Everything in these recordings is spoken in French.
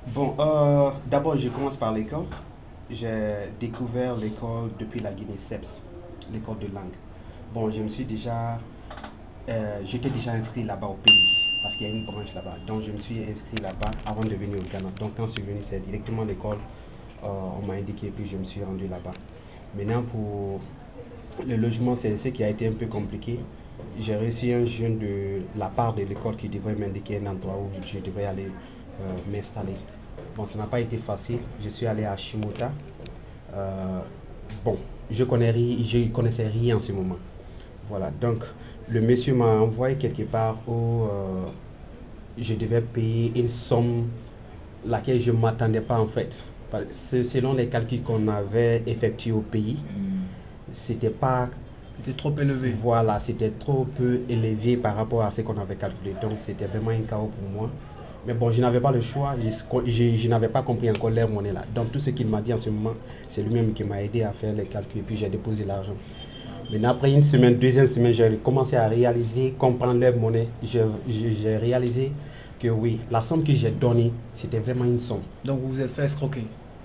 Bon, d'abord, je commence par l'école. J'ai découvert l'école depuis la Guinée, CEPS, l'école de langue. Bon, j'étais déjà inscrit là-bas au pays, parce qu'il y a une branche là-bas. Donc, je me suis inscrit là-bas avant de venir au Ghana. Donc, quand je suis venu, c'est directement l'école. On m'a indiqué, puis je me suis rendu là-bas. Maintenant, pour le logement, c'est ce qui a été un peu compliqué. J'ai reçu un jeune de la part de l'école qui devrait m'indiquer un endroit où je devrais aller m'installer. Bon, ça n'a pas été facile. Je suis allé à Shimota. Euh, bon, je connaissais rien en ce moment. Voilà, donc le monsieur m'a envoyé quelque part où je devais payer une somme laquelle je ne m'attendais pas en fait. Selon les calculs qu'on avait effectués au pays, c'était pas C'était trop élevé. voilà, c'était trop peu élevé par rapport à ce qu'on avait calculé. Donc c'était vraiment un chaos pour moi. Mais bon, je n'avais pas le choix, je n'avais pas compris encore leur monnaie là. Donc tout ce qu'il m'a dit en ce moment, c'est lui-même qui m'a aidé à faire les calculs et puis j'ai déposé l'argent. Maintenant, après une semaine, deuxième semaine, j'ai commencé à réaliser, comprendre leur monnaie. J'ai réalisé que oui, la somme que j'ai donnée, c'était vraiment une somme. Donc vous vous êtes fait escroquer.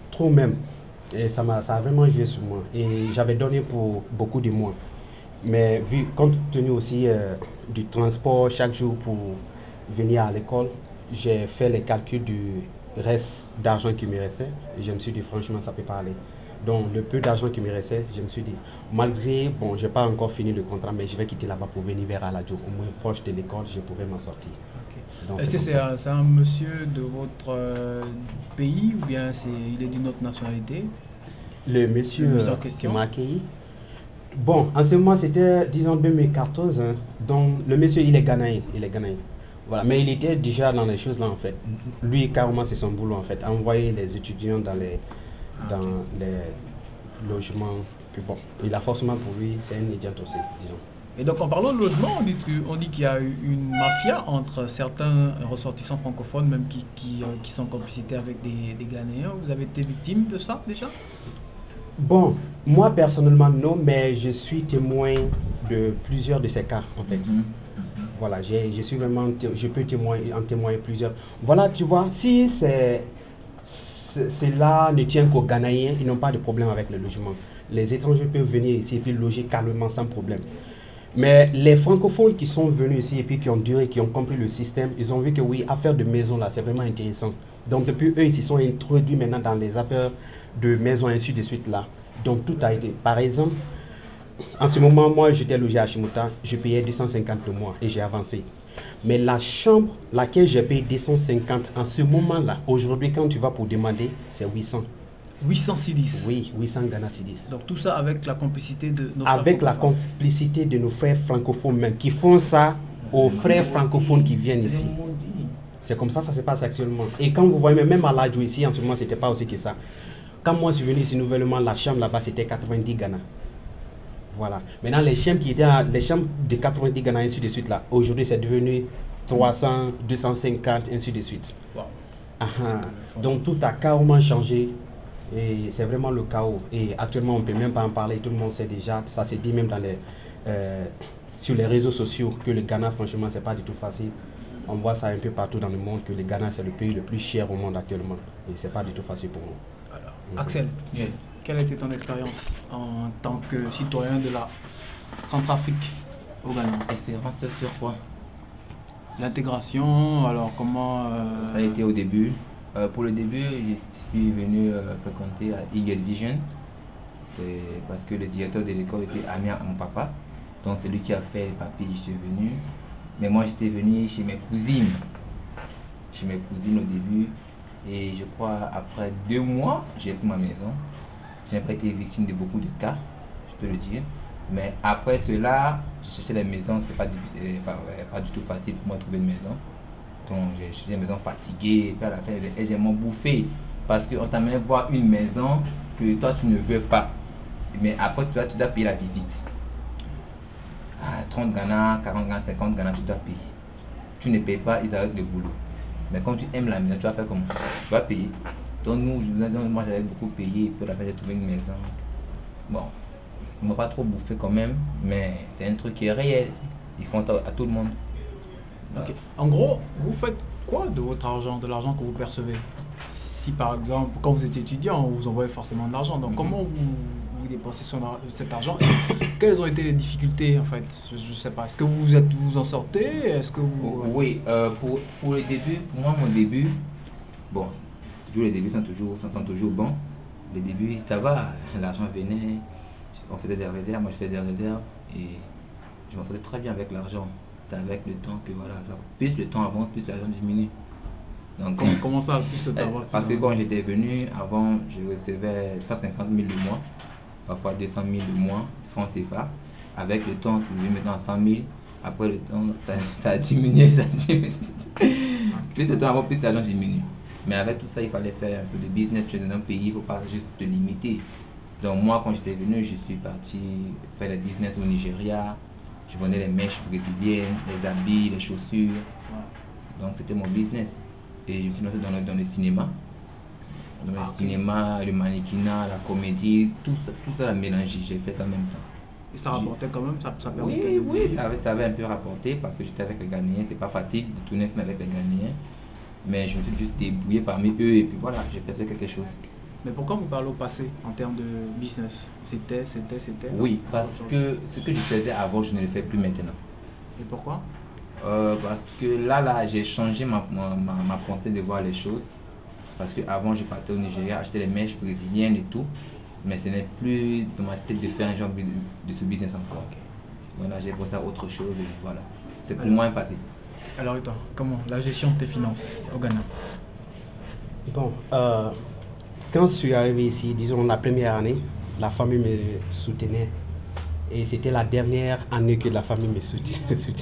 Trop même. Et ça a vraiment joué sur moi. Et j'avais donné pour beaucoup de mois. Mais vu, compte tenu aussi du transport chaque jour pour venir à l'école, j'ai fait les calculs du reste d'argent qui me restait. Et je me suis dit, franchement, ça peut pas aller. Donc, le peu d'argent qui me restait, je me suis dit, malgré, bon, je n'ai pas encore fini le contrat, mais je vais quitter là-bas pour venir vers Aladjo. Au moins proche de l'école, je pourrais m'en sortir. Donc, Ok. Est-ce c'est que comme ça. c'est un monsieur de votre pays ou bien il est d'une autre nationalité? Le Le monsieur monsieur en qui question? m'a accueilli, bon, en ce moment, c'était, disons, 2014. Hein. Donc, le monsieur, il est ghanéen. Il est ghanéen. Voilà. Mais il était déjà dans les choses là, en fait. Lui, carrément, c'est son boulot, en fait. Envoyer les étudiants Ah, dans ok. les logements. Puis bon, il a forcément pour lui, c'est un étudiant aussi, disons. Et donc en parlant de logement, on dit qu'il y a eu une mafia entre certains ressortissants francophones, même qui sont en complicité avec des Ghanéens. Vous avez été victime de ça déjà? Bon, moi, personnellement, non, mais je suis témoin de plusieurs de ces cas, en fait. Voilà, je suis vraiment, je peux en témoigner plusieurs. Voilà, tu vois, si cela ne tient qu'aux Ghanéens, ils n'ont pas de problème avec le logement. Les étrangers peuvent venir ici et puis loger calmement sans problème. Mais les francophones qui sont venus ici et puis qui ont duré, qui ont compris le système, ils ont vu que oui, affaire de maison là, c'est vraiment intéressant. Donc depuis eux, ils se sont introduits maintenant dans les affaires de maison, ainsi de suite là. Donc tout a été. Par exemple, en ce moment, moi, j'étais logé à Shimota, je payais 250 le mois et j'ai avancé. Mais la chambre, laquelle j'ai payé 250 en ce moment-là, aujourd'hui, quand tu vas pour demander, c'est 800. 800 cedis. Oui, 800 Ghana Cedis. Donc tout ça avec la complicité de nos frères Avec la francophones. complicité de nos frères francophones même, qui font ça aux frères francophones qui viennent ici. C'est comme ça se passe actuellement. Et quand vous voyez, même à l'Adjo ici, en ce moment, c'était pas aussi que ça. Quand moi je suis venu ici nouvellement, la chambre là-bas, c'était 90 Ghana. Voilà. Maintenant, les chambres de 90 Ghana, ainsi de suite, là, aujourd'hui, c'est devenu 300, 250, ainsi de suite. Wow. Ah, Parce ah. que, Donc, tout a carrément changé. Et c'est vraiment le chaos. Et actuellement, on ne peut même pas en parler. Tout le monde sait déjà. Ça se dit même euh, sur les réseaux sociaux que le Ghana, franchement, c'est pas du tout facile. On voit ça un peu partout dans le monde que le Ghana, c'est le pays le plus cher au monde actuellement. Et c'est pas du tout facile pour nous. alors, Mhm. Axel, quelle a été ton expérience en tant que citoyen de la Centrafrique au Ghana? Expérience sur quoi? L'intégration, alors comment Ça a été au début. Pour le début, je suis venu fréquenter à Eagle Vision. C'est parce que le directeur de l'école était ami à mon papa. Donc c'est lui qui a fait les papiers, je suis venu. Mais moi j'étais venu chez mes cousines. Chez mes cousines au début. Et je crois après 2 mois, j'ai pris ma maison. Je n'ai pas été victime de beaucoup de cas, je peux le dire. Mais après cela, chercher les maisons, c'est pas difficile, pas du tout facile pour moi de trouver une maison. Donc j'ai cherché une maison fatiguée, et puis à la fin, j'ai m'ont bouffé. Parce qu'on t'amène voir une maison que toi tu ne veux pas. Mais après tu dois payer la visite. 30 Ghana, 40 Ghana, 50 Ghana, tu dois payer. Tu ne payes pas, ils arrêtent le boulot. Mais quand tu aimes la maison, tu vas faire comment? Tu vas payer. Donc moi j'avais beaucoup payé, et puis à la fin j'ai trouvé une maison. Bon, ils m'ont pas trop bouffé quand même, mais c'est un truc qui est réel. Ils font ça à tout le monde. Ok. En gros, vous faites quoi de votre argent, de l'argent que vous percevez? si par exemple, quand vous étiez étudiant, on vous envoyait forcément de l'argent. Donc comment vous dépensez cet argent et quelles ont été les difficultés en fait? Je ne sais pas. Est-ce que vous en sortez? Est-ce que vous... Oui, pour le début, pour moi, mon début, bon, toujours les débuts sont toujours bons. Les débuts, ça va, l'argent venait, on faisait des réserves, moi je faisais des réserves et je m'en sortais très bien avec l'argent. C'est avec le temps que voilà, plus le temps avance, plus l'argent diminue. Donc, comment ça, plus le temps avance? Parce que quand j'étais venu, avant, je recevais 150 000 de mois, parfois 200 000 de mois, francs CFA. Avec le temps, c'est devenu maintenant à 100 000. Après le temps, ça a diminué, Plus le temps avance, plus l'argent diminue. Mais avec tout ça, il fallait faire un peu de business. Tu es dans un pays, il ne faut pas juste te limiter. Donc moi, quand j'étais venu, je suis parti faire le business au Nigeria. Je vendais les mèches brésiliennes, les habits, les chaussures. Donc c'était mon business. Et je me suis lancé dans le cinéma. Dans le cinéma, le mannequinat, la comédie, tout ça a mélangé. J'ai fait ça en même temps. Et ça rapportait quand même, ça permettait oui, ça avait un peu rapporté parce que j'étais avec les Ghanéens. C'est pas facile de tourner film avec les Ghanéens. Mais je me suis juste débrouillé parmi eux et puis voilà, j'ai fait quelque chose. Mais pourquoi vous parlez au passé en termes de business? C'était. Oui, parce que ce que je faisais avant, je ne le fais plus maintenant. Et pourquoi? Parce que là j'ai changé ma pensée de voir les choses. Parce qu'avant, je partais au Nigeria, acheter les mèches brésiliennes et tout. Mais ce n'est plus dans ma tête de faire un genre de ce business encore. Voilà, j'ai pensé à autre chose et voilà. C'est pour moi un passé. Alors, attends, comment la gestion de tes finances au Ghana? Bon, quand je suis arrivé ici, disons la première année, la famille me soutenait. Et c'était la dernière année que la famille me soutenait aussi.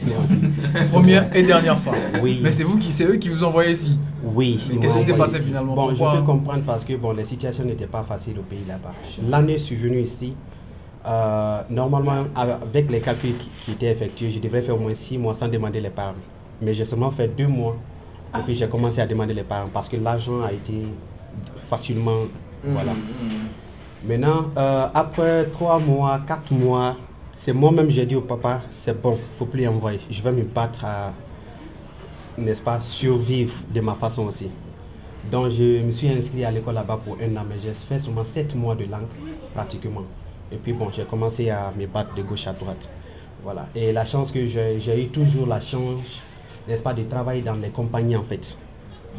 Première et dernière fois. Oui. Mais c'est eux qui vous envoyaient ici. Oui. Mais qu'est-ce qui s'était passé finalement? Bon, je peux comprendre parce que bon, les situations n'étaient pas faciles au pays là-bas. L'année, je suis venu ici. Normalement, avec les calculs qui étaient effectués, je devrais faire au moins 6 mois sans demander les parents. Mais j'ai seulement fait 2 mois. Et puis j'ai commencé à demander les parents parce que l'argent a été facilement... Voilà. Maintenant, après 3 mois, 4 mois, c'est moi-même j'ai dit au papa, c'est bon, il ne faut plus envoyer. Je vais me battre à, n'est-ce pas, survivre de ma façon aussi. Donc je me suis inscrit à l'école là-bas pour 1 an, mais j'ai fait seulement 7 mois de langue pratiquement. Et puis bon, j'ai commencé à me battre de gauche à droite. Voilà. Et la chance que j'ai eu toujours la chance, n'est-ce pas, de travailler dans les compagnies en fait.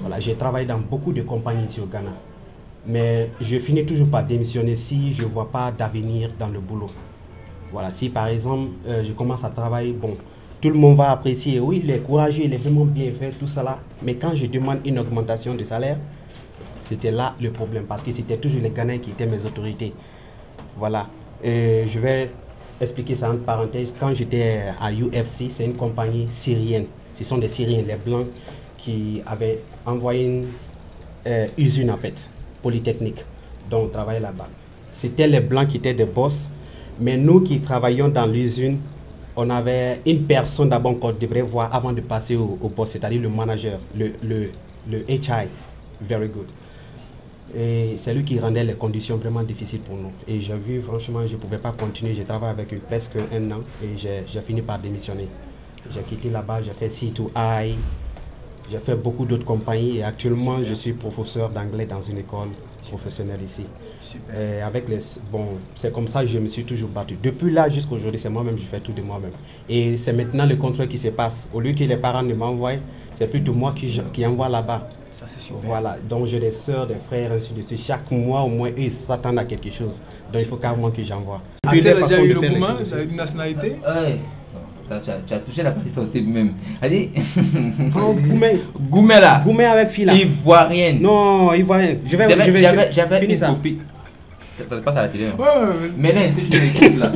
Voilà, j'ai travaillé dans beaucoup de compagnies ici au Ghana. Mais je finis toujours par démissionner si je ne vois pas d'avenir dans le boulot. Voilà, si par exemple je commence à travailler, bon, tout le monde va apprécier, oui, il est courageux, il est vraiment bien fait, tout ça là. Mais quand je demande une augmentation de salaire, c'était là le problème, parce que c'était toujours les Ghanéens qui étaient mes autorités. Voilà, je vais expliquer ça entre parenthèses. Quand j'étais à UFC, c'est une compagnie syrienne. Ce sont des Syriens, les Blancs, qui avaient envoyé une usine en fait. Polytechnique, dont on travaillait là-bas. C'était les Blancs qui étaient des boss, mais nous qui travaillions dans l'usine, on avait une personne d'abord qu'on devrait voir avant de passer au boss, c'est-à-dire le manager, le HI, very good. Et c'est lui qui rendait les conditions vraiment difficiles pour nous. Et j'ai vu, franchement, je ne pouvais pas continuer. J'ai travaillé avec eux presque 1 an et j'ai fini par démissionner. J'ai quitté là-bas, j'ai fait C2I. J'ai fait beaucoup d'autres compagnies et actuellement je suis professeur d'anglais dans une école professionnelle ici. Bon, c'est comme ça que je me suis toujours battu. Depuis là jusqu'à aujourd'hui, c'est moi-même, je fais tout de moi-même. Et c'est maintenant le contraire qui se passe. Au lieu que les parents ne m'envoient, c'est plutôt moi qui envoie là-bas. Ça c'est super. Voilà, donc j'ai des soeurs, des frères, ainsi de suite. Chaque mois au moins, ils s'attendent à quelque chose. Donc il faut carrément que j'envoie. Tu as déjà eu le Goumen, tu as eu une nationalité? Ouais. Tu as touché la partie sensible même. Allez. Goumen là. Goumen avec fille là. Ivoirienne. Non, ivoirienne. J'avais une copine. Ça se passe à la télé. Mais là, si tu l'écoutes là,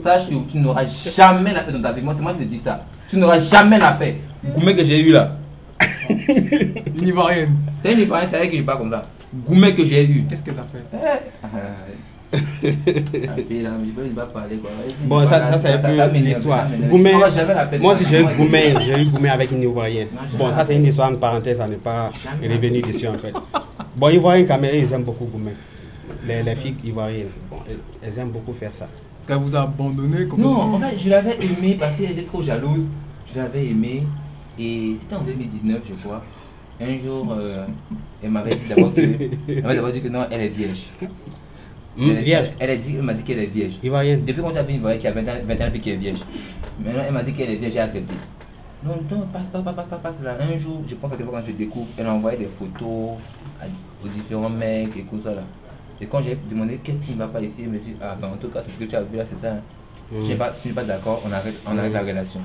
sache que tu n'auras jamais la paix dans ta vie. Moi, je te dis ça. Tu n'auras jamais la paix. Goumen que j'ai eu là. Une ivoirienne. C'est une ivoirienne, c'est vrai que je parle comme ça. Goumen que j'ai eu. Qu'est-ce que t'as fait? Bon, ça c'est un peu l'histoire. Moi aussi j'ai eu Goumen avec une ivoirienne. Bon, ça c'est une histoire en parenthèse, à ne pas revenir dessus en fait. Bon, ivoiriens Camerounais, ils aiment beaucoup Goumen. Les filles ivoiriennes, bon, elles aiment beaucoup faire ça. Qu'elle vous a abandonné complètement? Non, en fait, je l'avais aimé parce qu'elle était trop jalouse. Je l'avais aimé et c'était en 2019, je crois. Un jour, elle m'avait dit d'abord que non, elle est vierge. Vierge. Elle m'a dit qu'elle est vierge. Ivoirienne. Depuis qu'on a vu une Ivoirienne qui a 20 ans puis qui est vierge. Maintenant, elle m'a dit qu'elle est vierge, j'ai accepté. Non, passe là. Un jour, je pense que quand je découvre, elle a envoyé des photos aux différents mecs et tout ça là. Et quand j'ai demandé qu'est-ce qui ne va pas ici, elle me dit, ah ben en tout cas, c'est ce que tu as vu là, c'est ça. Hein. Si tu n'es pas d'accord, on arrête la relation.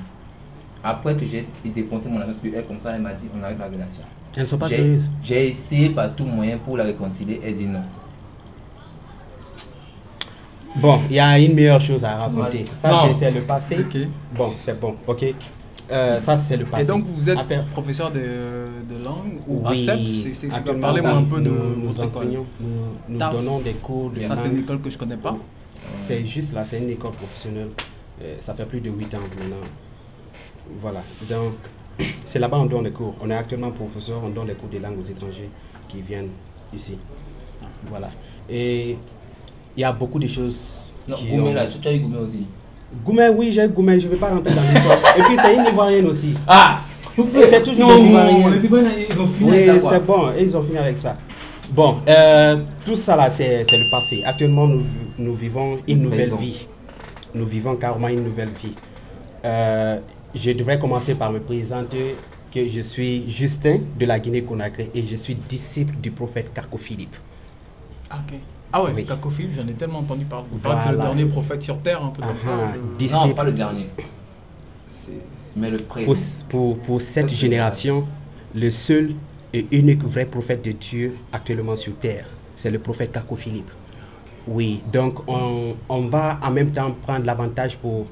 Après que j'ai dépensé mon argent sur elle, comme ça, elle m'a dit, on arrête la relation. Elles ne sont pas sérieuses. J'ai essayé par tout moyen pour la réconcilier, elle dit non. Bon, il y a une meilleure chose à raconter. Ça, c'est le passé. Okay. Bon, c'est bon, ok. Ça, c'est le passé. Et donc, vous êtes professeur de langue ou oui, ACEP? Parlez-moi un peu de votre école. Nous donnons des cours de langue. Ça, c'est une école que je ne connais pas. C'est juste là, c'est une école professionnelle. Ça fait plus de 8 ans maintenant. Voilà. Donc, c'est là-bas on donne des cours. On est actuellement professeur, on donne des cours de langue aux étrangers qui viennent ici. Voilà. Et il y a beaucoup de choses. Goumé là, tu as eu Goumé aussi? Goumé, oui, j'ai Goumé, je ne vais pas rentrer dans l'histoire. Et puis c'est une Ivoirienne aussi. Ah! C'est toujours une Ivoirienne. Les Ivoiriens, ils ont fini oui, avec ça. C'est bon, ils ont fini avec ça. Bon, tout ça là, c'est le passé. Actuellement, nous vivons une nouvelle vie. Nous vivons carrément une nouvelle vie. Je devrais commencer par me présenter que je suis Justin de la Guinée-Conakry et je suis disciple du prophète Kako Philippe. Ok. Ah ouais, oui. Kako Philippe, j'en ai tellement entendu parler. Il paraît que c'est le dernier prophète sur terre, un peu comme ça. Non, pas le dernier. Mais le présent. Pour cette génération, le seul et unique vrai prophète de Dieu actuellement sur terre, c'est le prophète Kako Philippe. Oui, donc on va en même temps prendre l'avantage pour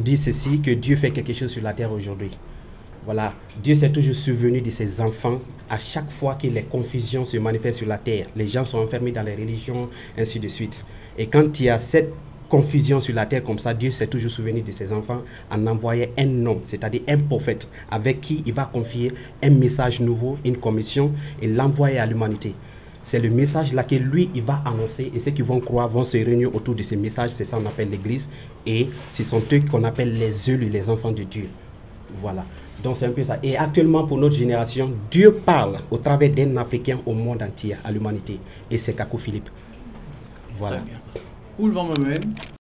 dire ceci, que Dieu fait quelque chose sur la terre aujourd'hui. Voilà, Dieu s'est toujours souvenu de ses enfants à chaque fois que les confusions se manifestent sur la terre. Les gens sont enfermés dans les religions, ainsi de suite. Et quand il y a cette confusion sur la terre comme ça, Dieu s'est toujours souvenu de ses enfants en envoyant un homme, c'est-à-dire un prophète, avec qui il va confier un message nouveau, une commission, et l'envoyer à l'humanité. C'est le message là que lui, il va annoncer, et ceux qui vont croire vont se réunir autour de ce message. C'est ça qu'on appelle l'église, et ce sont eux qu'on appelle les élus, les enfants de Dieu. Voilà. Donc c'est un peu ça. Et actuellement pour notre génération, Dieu parle au travers d'un Africain au monde entier, à l'humanité. Et c'est Kako Philippe. Voilà. Où le vent me mène.